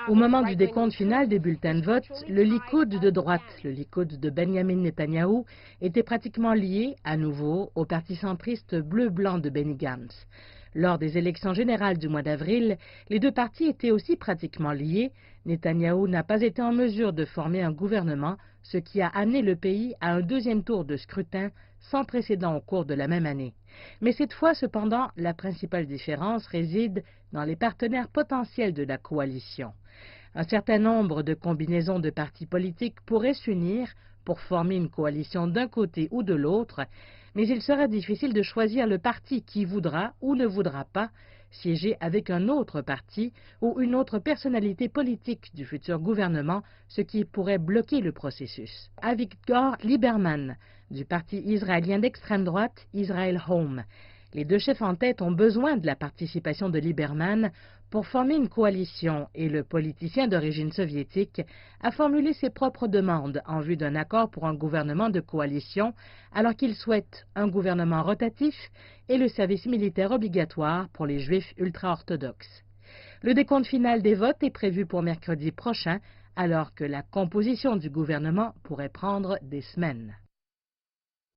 Au moment du décompte final des bulletins de vote, le Likoud de droite, le Likoud de Benjamin Netanyahou, était pratiquement lié, à nouveau, au parti centriste bleu-blanc de Benny Gantz. Lors des élections générales du mois d'avril, les deux partis étaient aussi pratiquement liés. Netanyahou n'a pas été en mesure de former un gouvernement, ce qui a amené le pays à un deuxième tour de scrutin sans précédent au cours de la même année. Mais cette fois, cependant, la principale différence réside dans les partenaires potentiels de la coalition. Un certain nombre de combinaisons de partis politiques pourraient s'unir pour former une coalition d'un côté ou de l'autre, mais il sera difficile de choisir le parti qui voudra ou ne voudra pas siéger avec un autre parti ou une autre personnalité politique du futur gouvernement, ce qui pourrait bloquer le processus. Avigdor Lieberman, du parti israélien d'extrême droite Israel Home. Les deux chefs en tête ont besoin de la participation de Lieberman pour former une coalition et le politicien d'origine soviétique a formulé ses propres demandes en vue d'un accord pour un gouvernement de coalition alors qu'il souhaite un gouvernement rotatif et le service militaire obligatoire pour les juifs ultra-orthodoxes. Le décompte final des votes est prévu pour mercredi prochain alors que la composition du gouvernement pourrait prendre des semaines.